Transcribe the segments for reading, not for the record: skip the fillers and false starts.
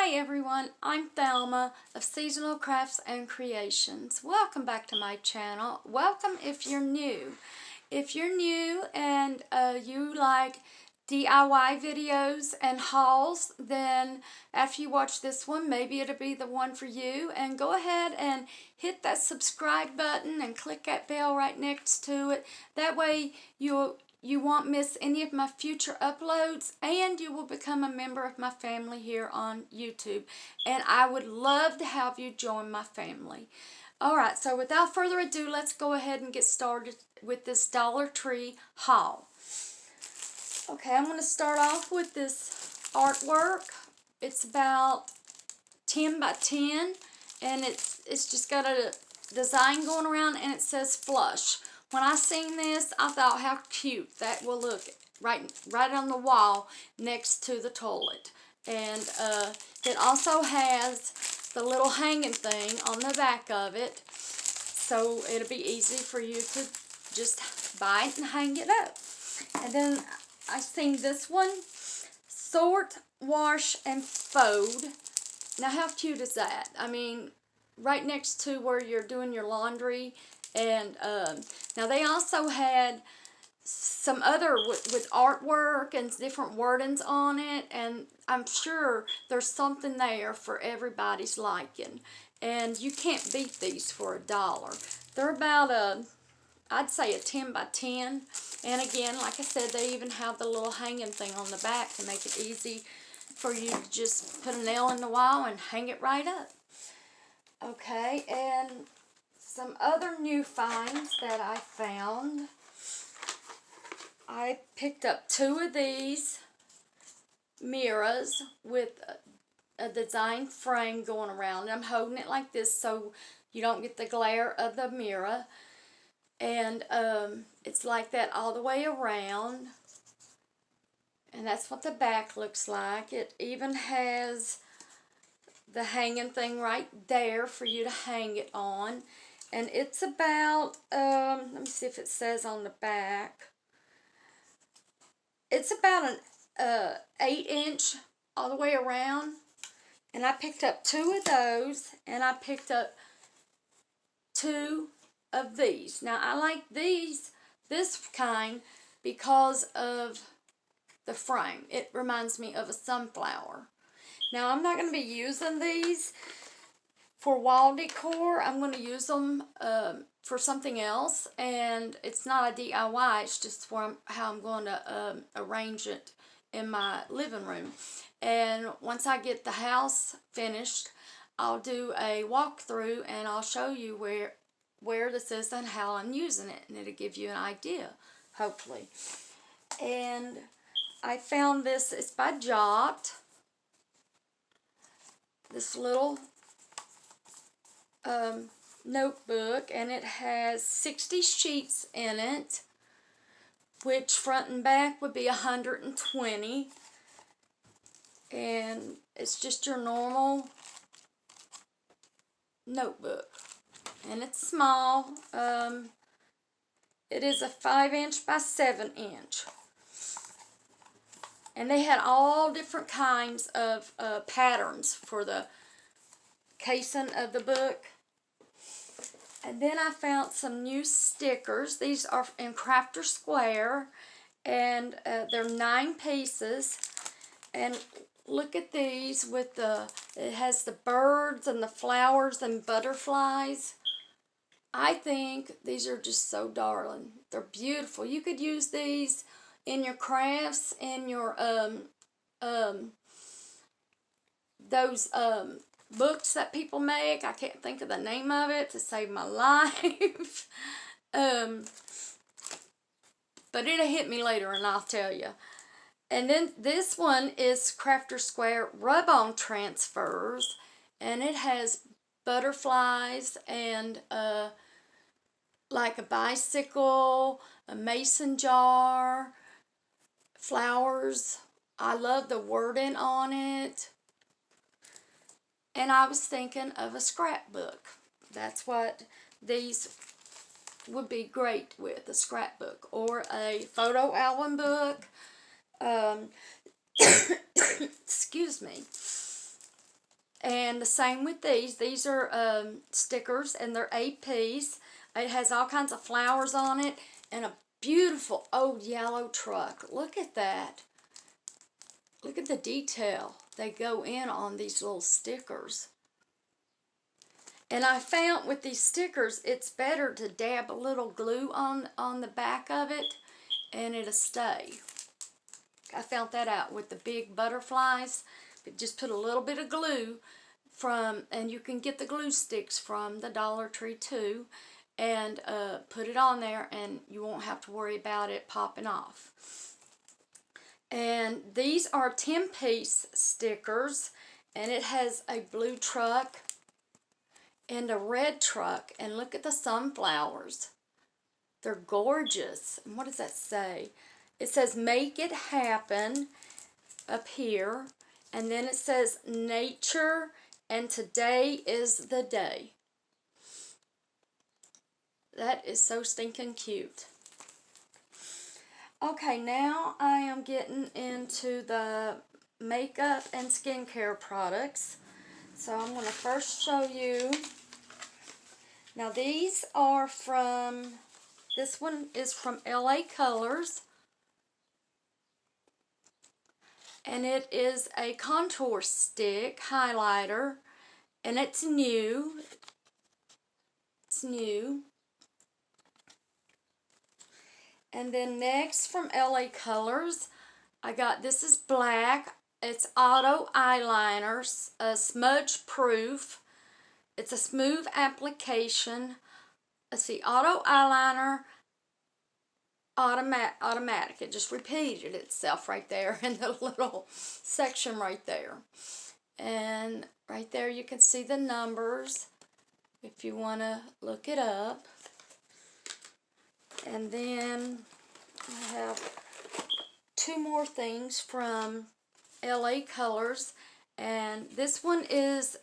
Hi everyone, I'm Thelma of Seasonal Crafts and Creations. Welcome back to my channel. Welcome if you're new. If you're new and you like DIY videos and hauls, then after you watch this one, maybe it'll be the one for you. And go ahead and hit that subscribe button and click that bell right next to it. That way you won't miss any of my future uploads, and you will become a member of my family here on YouTube. And I would love to have you join my family. Alright, so without further ado, let's go ahead and get started with this Dollar Tree haul. Okay, I'm going to start off with this artwork. It's about 10 by 10, and it's just got a design going around, and it says flush. When I seen this, I thought how cute that will look right on the wall next to the toilet. And it also has the little hanging thing on the back of it, so it'll be easy for you to just buy it and hang it up. And then I seen this one, sort, wash, and fold. Now how cute is that? I mean, right next to where you're doing your laundry. And now they also had some other with artwork and different wordings on it, and I'm sure there's something there for everybody's liking. And you can't beat these for $1. They're about I'd say a 10 by 10. And again, like I said, they even have the little hanging thing on the back to make it easy for you to just put a nail in the wall and hang it right up. Okay, and some other new finds that I found. I picked up 2 of these mirrors with a design frame going around. I'm holding it like this so you don't get the glare of the mirror. And it's like that all the way around. And that's what the back looks like. It even has the hanging thing right there for you to hang it on. And it's about, let me see if it says on the back. It's about an 8-inch all the way around. And I picked up 2 of those, and I picked up 2 of these. Now, I like this kind because of the frame. It reminds me of a sunflower. Now, I'm not going to be using these for wall decor. I'm going to use them for something else, and it's not a DIY, it's just for how I'm going to arrange it in my living room. And once I get the house finished, I'll do a walkthrough, and I'll show you where this is and how I'm using it, and it'll give you an idea, hopefully. And I found this, it's by Jot, this little notebook, and it has 60 sheets in it, which front and back would be 120, and it's just your normal notebook, and it's small. It is a 5-inch by 7-inch, and they had all different kinds of patterns for the casing of the book. And then I found some new stickers. These are in Crafter Square, and they're 9 pieces. And look at these with it has the birds and the flowers and butterflies. I think these are just so darling. They're beautiful. You could use these in your crafts, in your those books that people make. I can't think of the name of it to save my life. But it'll hit me later and I'll tell you. And then this one is Crafter Square Rub-On Transfers, and it has butterflies and like a bicycle, a mason jar, flowers. I love the wording on it. And I was thinking of a scrapbook. That's what these would be great with, a scrapbook or a photo album book. Excuse me. And the same with these. These are stickers, and they're 8 piece. It has all kinds of flowers on it and a beautiful old yellow truck. Look at that. Look at the detail they go in on these little stickers. And I found with these stickers, it's better to dab a little glue on the back of it, and it'll stay. I found that out with the big butterflies. Just put a little bit of glue and you can get the glue sticks from the Dollar Tree too, and put it on there, and you won't have to worry about it popping off. And these are 10-piece stickers, and it has a blue truck and a red truck, and look at the sunflowers. They're gorgeous. And what does that say? It says "Make It Happen" up here, and then it says "Nature" and "Today is the Day." That is so stinking cute. Okay, now I am getting into the makeup and skincare products. So I'm going to first show you. Now these are from, this one is from LA Colors. And it is a contour stick highlighter, and it's new. It's new. And then next from LA Colors, I got, this is black. It's Auto Eyeliners, smudge proof. It's a smooth application. Let's see, Auto Eyeliner automatic. It just repeated itself right there in the little section right there. And right there you can see the numbers if you want to look it up. And then I have 2 more things from LA Colors, and this one is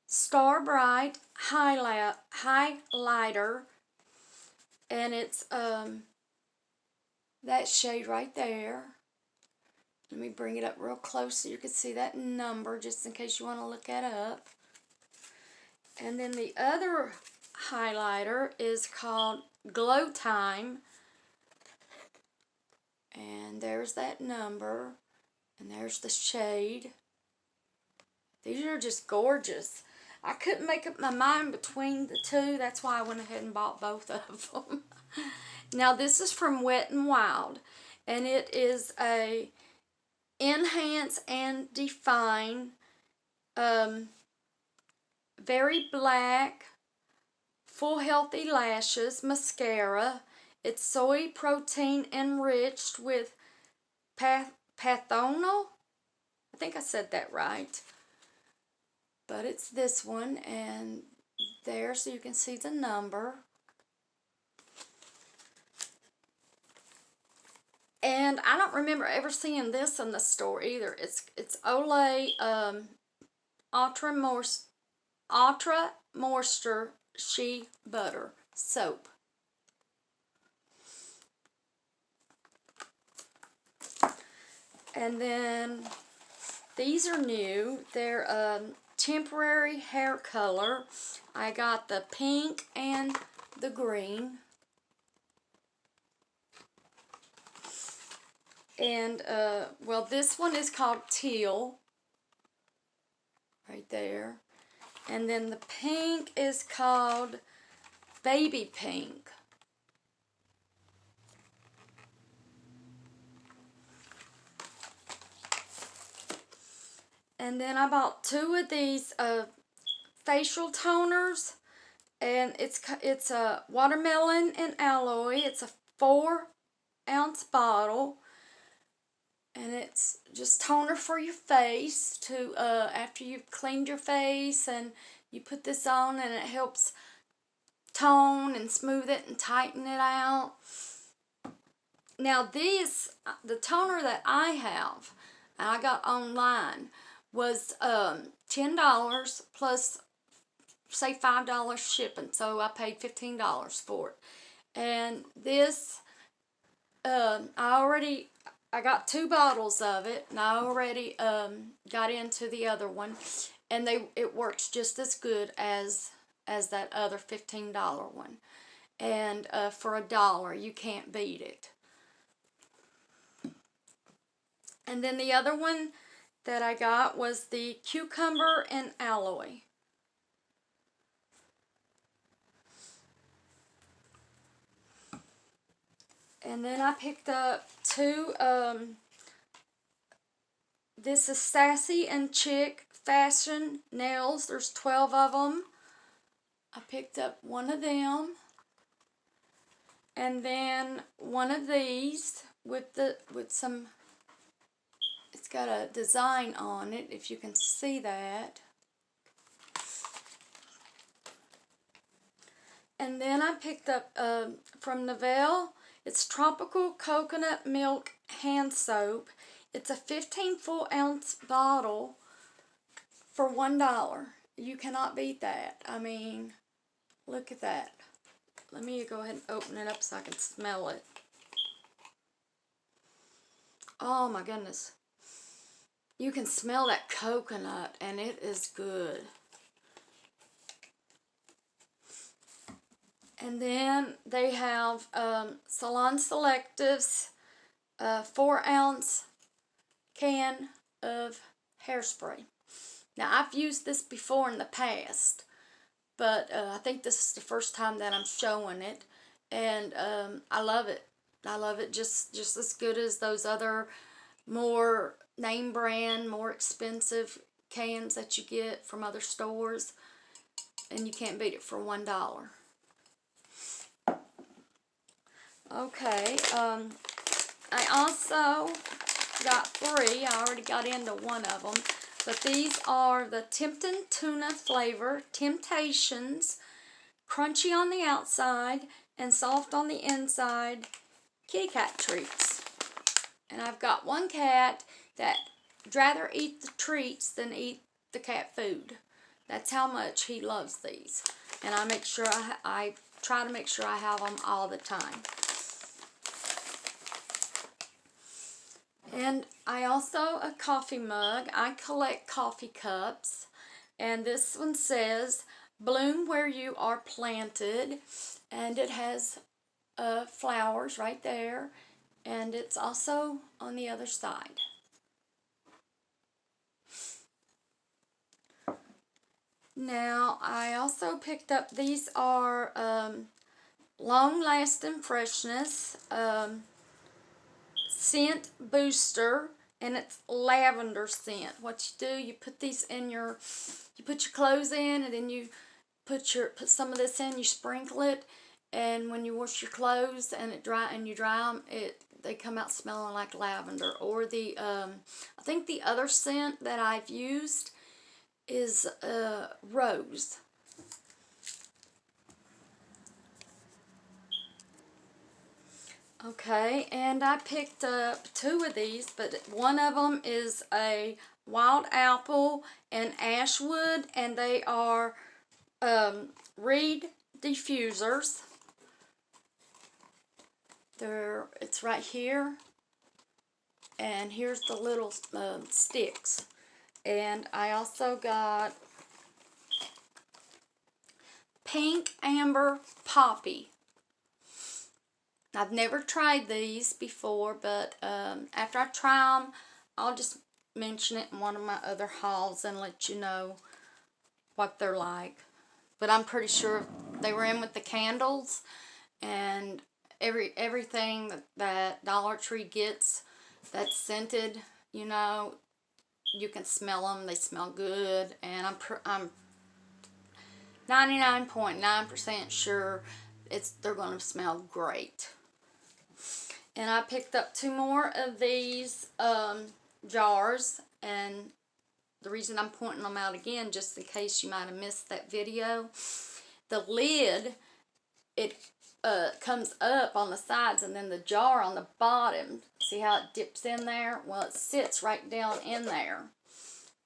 Star Bright highlighter, and it's that shade right there. Let me bring it up real close so you can see that number, just in case you want to look that up. And then the other highlighter is called Glow Time, and there's that number, and there's the shade. These are just gorgeous. I couldn't make up my mind between the two. That's why I went ahead and bought both of them. Now this is from Wet n Wild, and it is a Enhance and Define Very Black Full Healthy Lashes Mascara. It's soy protein enriched with pathonal. I think I said that right. But it's this one, and there, so you can see the number. And I don't remember ever seeing this in the store either. It's Olay Ultra Moisture Shea Butter Soap. And then these are new. They're temporary hair color. I got the pink and the green. And, well, this one is called Teal. Right there. And then the pink is called Baby Pink. And then I bought 2 of these facial toners, and it's a watermelon and aloe. It's a 4-ounce bottle, and it's just toner for your face to after you've cleaned your face, and you put this on, and it helps tone and smooth it and tighten it out. Now the toner that I have, and I got online, was $10 plus, say, $5 shipping, so I paid $15 for it. And this, I already I got 2 bottles of it, and I already got into the other one, and it works just as good as that other $15 one. And for $1, you can't beat it. And then the other one that I got was the cucumber and aloe. And then I picked up 2, this is Sassy and Chic Fashion Nails. There's 12 of them. I picked up one of them. And then one of these with some, it's got a design on it, if you can see that. And then I picked up from Nivelle, it's Tropical Coconut Milk Hand Soap. It's a 15 full ounce bottle for $1. You cannot beat that. I mean, look at that. Let me go ahead and open it up so I can smell it. Oh my goodness. You can smell that coconut, and it is good. And then they have Salon Selectives 4 ounce can of hairspray. Now, I've used this before in the past, but I think this is the first time that I'm showing it, and I love it. I love it just as good as those other more name brand, more expensive cans that you get from other stores, and you can't beat it for $1. Okay, I also got 3. I already got into one of them. But these are the Temptin' Tuna flavor, Temptations, crunchy on the outside and soft on the inside, kitty cat treats. And I've got one cat that'd rather eat the treats than eat the cat food. That's how much he loves these. And I make sure I try to make sure I have them all the time. And I also a coffee mug. I collect coffee cups, and this one says bloom where you are planted, and it has flowers right there, and it's also on the other side. Now I also picked up, these are long lasting freshness scent booster, and it's lavender scent. What you do, you put these in you put your clothes in, and then you put some of this in, you sprinkle it, and when you wash your clothes and you dry them, they come out smelling like lavender. Or the I think the other scent that I've used is rose. Okay, and I picked up 2 of these, but one of them is a wild apple and ashwood, and they are reed diffusers. It's right here, and here's the little sticks. And I also got pink amber poppy. I've never tried these before, but after I try them, I'll just mention it in one of my other hauls and let you know what they're like. But I'm pretty sure they were in with the candles, and everything that Dollar Tree gets that's scented, you know, you can smell them. They smell good, and I'm 99.9% sure they're going to smell great. And I picked up 2 more of these jars, and the reason I'm pointing them out again, just in case you might have missed that video, the lid, it comes up on the sides, and then the jar on the bottom, see how it dips in there? Well, it sits right down in there,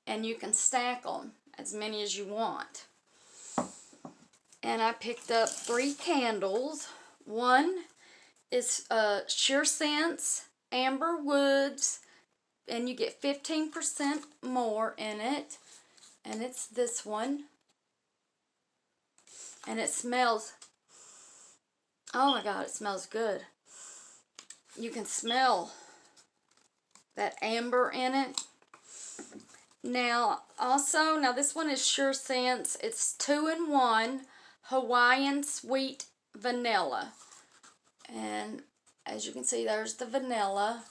and you can stack them as many as you want. And I picked up 3 candles. One is Sure Scents Amber Woods, and you get 15% more in it. And it's this one. And it smells, oh my God, it smells good. You can smell that amber in it. Now, also, now this one is Sure Scents. It's 2-in-1 Hawaiian Sweet Vanilla. And as you can see, there's the vanilla.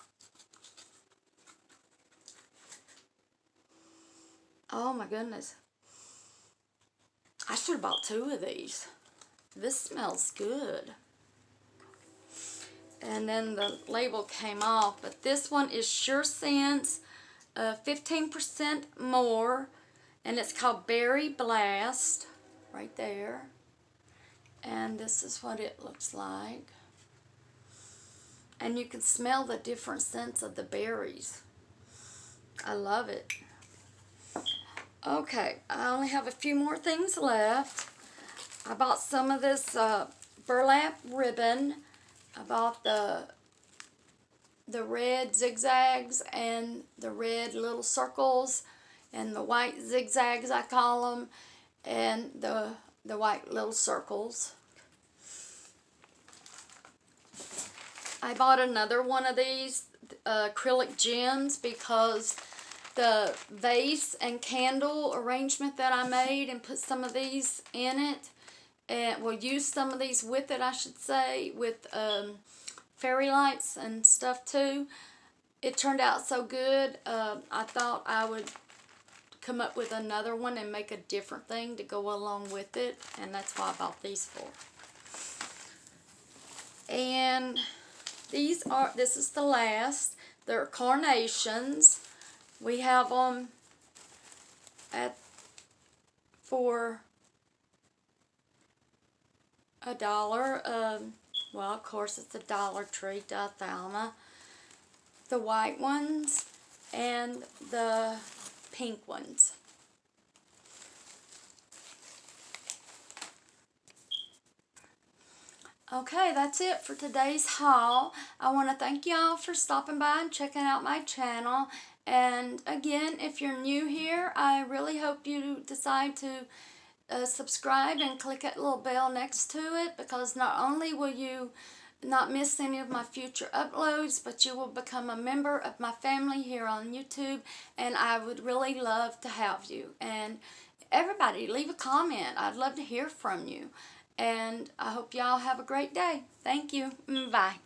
Oh my goodness. I should have bought 2 of these. This smells good. And then the label came off, but this one is Sure Scents, 15% more, and it's called Berry Blast, right there. And this is what it looks like. And you can smell the different scents of the berries. I love it. Okay, I only have a few more things left. I bought some of this Burlap Ribbon. I bought the red zigzags and the red little circles and the white zigzags, I call them, and the white little circles. I bought another one of these acrylic gems because the vase and candle arrangement that I made and put some of these in it, and we'll use some of these with it, I should say, with fairy lights and stuff too. It turned out so good, I thought I would come up with another one and make a different thing to go along with it, and that's why I bought these for. And this is the last. They're carnations. We have them for $1. Well, of course, it's a Dollar Tree, Thelma. The white ones and the pink ones. Okay, that's it for today's haul. I want to thank y'all for stopping by and checking out my channel. And again, if you're new here, I really hope you decide to subscribe and click that little bell next to it, because not only will you not miss any of my future uploads, but you will become a member of my family here on YouTube, and I would really love to have you. And everybody, leave a comment. I'd love to hear from you. And I hope y'all have a great day. Thank you. Bye.